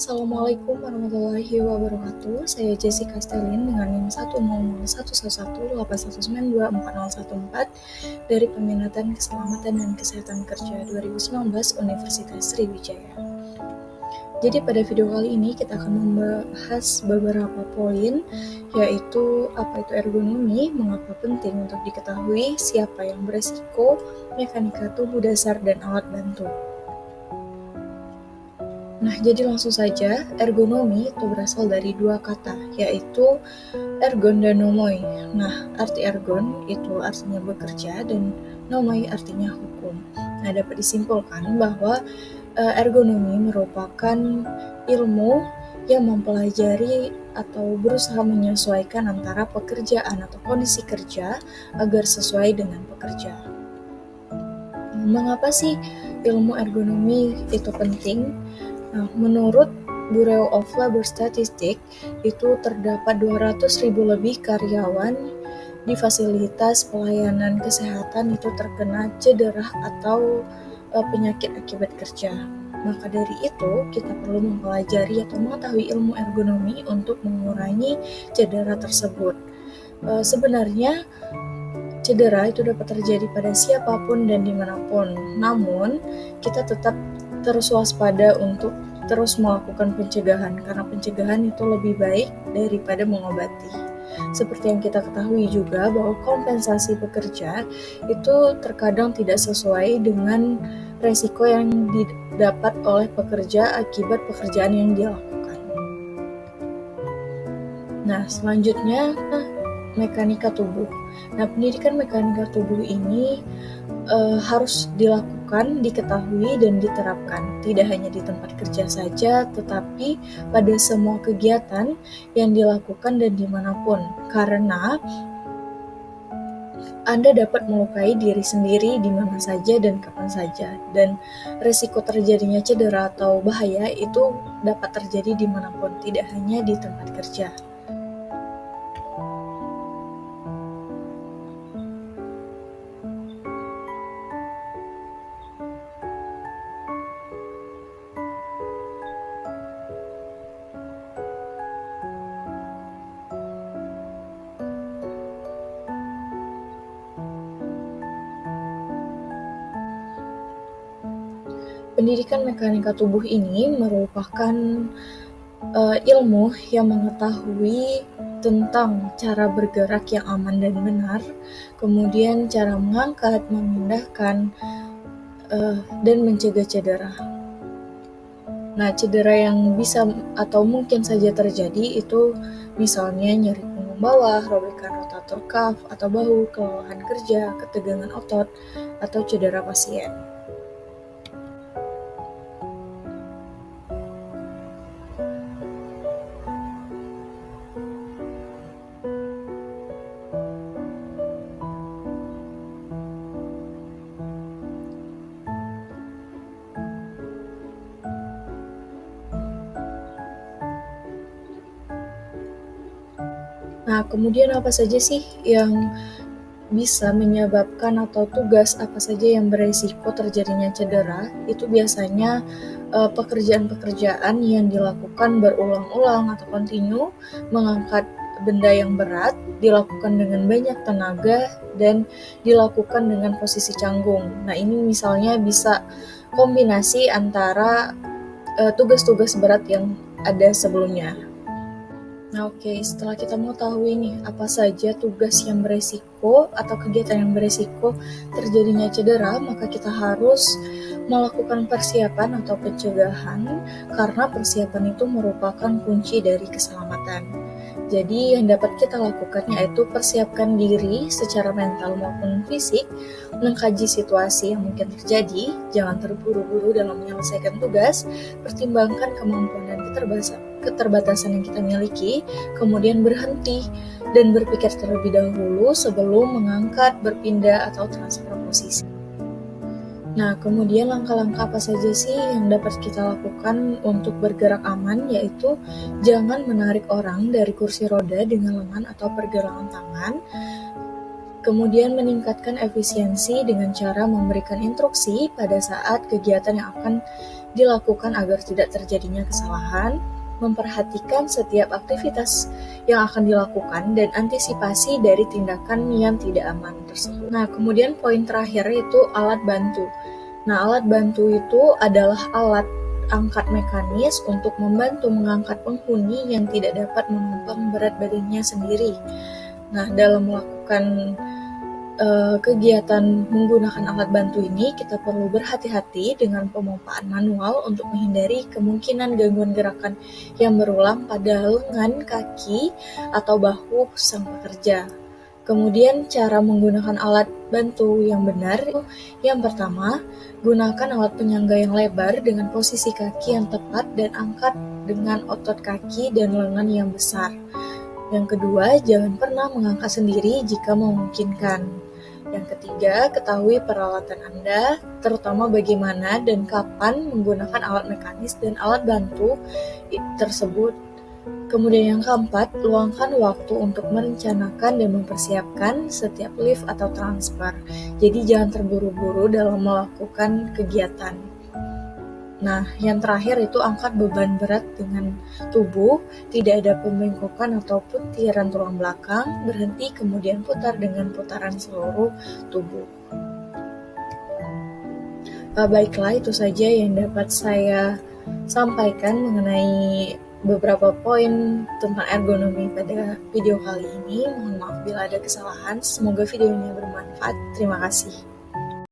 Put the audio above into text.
Assalamualaikum warahmatullahi wabarakatuh. Saya Jessica Stelin dengan NIM 1001111892414 dari Peminatan Keselamatan dan Kesehatan Kerja 2019 Universitas Sriwijaya. Jadi pada video kali ini kita akan membahas beberapa poin, yaitu apa itu ergonomi, mengapa penting untuk diketahui, siapa yang beresiko, mekanika tubuh dasar, dan alat bantu. Nah, jadi langsung saja, ergonomi itu berasal dari dua kata, yaitu ergon dan nomoi. Nah, arti ergon itu artinya bekerja dan nomoi artinya hukum. Nah, dapat disimpulkan bahwa ergonomi merupakan ilmu yang mempelajari atau berusaha menyesuaikan antara pekerjaan atau kondisi kerja agar sesuai dengan pekerja. Mengapa sih ilmu ergonomi itu penting? Nah, menurut Bureau of Labor Statistics, itu terdapat 200.000 lebih karyawan di fasilitas pelayanan kesehatan itu terkena cedera atau penyakit akibat kerja. Maka dari itu, kita perlu mempelajari atau mengetahui ilmu ergonomi untuk mengurangi cedera tersebut. Sebenarnya, cedera itu dapat terjadi pada siapapun dan dimanapun. Namun, kita tetap terus waspada untuk terus melakukan pencegahan, karena pencegahan itu lebih baik daripada mengobati. Seperti yang kita ketahui juga bahwa kompensasi pekerja itu terkadang tidak sesuai dengan resiko yang didapat oleh pekerja akibat pekerjaan yang dia lakukan. Nah, selanjutnya mekanika tubuh. Nah, pendidikan mekanika tubuh ini harus dilakukan, diketahui, dan diterapkan. Tidak hanya di tempat kerja saja, tetapi pada semua kegiatan yang dilakukan dan dimanapun. Karena Anda dapat melukai diri sendiri di mana saja dan kapan saja. Dan resiko terjadinya cedera atau bahaya itu dapat terjadi dimanapun, tidak hanya di tempat kerja. Pendidikan mekanika tubuh ini merupakan ilmu yang mengetahui tentang cara bergerak yang aman dan benar, kemudian cara mengangkat, memindahkan, dan mencegah cedera. Nah, cedera yang bisa atau mungkin saja terjadi itu misalnya nyeri punggung bawah, robekan rotator cuff atau bahu, kelelahan kerja, ketegangan otot, atau cedera pasien. Nah, kemudian apa saja sih yang bisa menyebabkan atau tugas apa saja yang beresiko terjadinya cedera? Itu biasanya pekerjaan-pekerjaan yang dilakukan berulang-ulang atau kontinu, mengangkat benda yang berat, dilakukan dengan banyak tenaga, dan dilakukan dengan posisi canggung. Nah, ini misalnya bisa kombinasi antara tugas-tugas berat yang ada sebelumnya. Nah, oke, setelah kita mengetahui nih apa saja tugas yang beresiko atau kegiatan yang beresiko terjadinya cedera, maka kita harus melakukan persiapan atau pencegahan, karena persiapan itu merupakan kunci dari keselamatan. Jadi yang dapat kita lakukan yaitu persiapkan diri secara mental maupun fisik, mengkaji situasi yang mungkin terjadi, jangan terburu-buru dalam menyelesaikan tugas, pertimbangkan kemampuan dan keterbatasan yang kita miliki, kemudian berhenti dan berpikir terlebih dahulu sebelum mengangkat, berpindah, atau transfer posisi. Nah, kemudian langkah-langkah apa saja sih yang dapat kita lakukan untuk bergerak aman, yaitu jangan menarik orang dari kursi roda dengan lengan atau pergelangan tangan. Kemudian meningkatkan efisiensi dengan cara memberikan instruksi pada saat kegiatan yang akan dilakukan agar tidak terjadinya kesalahan, memperhatikan setiap aktivitas yang akan dilakukan, dan antisipasi dari tindakan yang tidak aman tersebut. Nah, kemudian poin terakhir itu alat bantu. Nah, alat bantu itu adalah alat angkat mekanis untuk membantu mengangkat penghuni yang tidak dapat menumpang berat badannya sendiri. Nah, dalam melakukan kegiatan menggunakan alat bantu ini, kita perlu berhati-hati dengan pemompaan manual untuk menghindari kemungkinan gangguan gerakan yang berulang pada lengan, kaki, atau bahu sang pekerja. Kemudian cara menggunakan alat bantu yang benar, yang pertama, gunakan alat penyangga yang lebar dengan posisi kaki yang tepat dan angkat dengan otot kaki dan lengan yang besar. Yang kedua, jangan pernah mengangkat sendiri jika memungkinkan. Yang ketiga, ketahui peralatan Anda, terutama bagaimana dan kapan menggunakan alat mekanis dan alat bantu tersebut. Kemudian yang keempat, luangkan waktu untuk merencanakan dan mempersiapkan setiap lift atau transfer. Jadi jangan terburu-buru dalam melakukan kegiatan. Nah, yang terakhir itu angkat beban berat dengan tubuh, tidak ada pembengkokan atau putiran tulang belakang, berhenti kemudian putar dengan putaran seluruh tubuh. Baiklah, itu saja yang dapat saya sampaikan mengenai beberapa poin tentang ergonomi pada video kali ini. Mohon maaf bila ada kesalahan, semoga videonya bermanfaat. Terima kasih.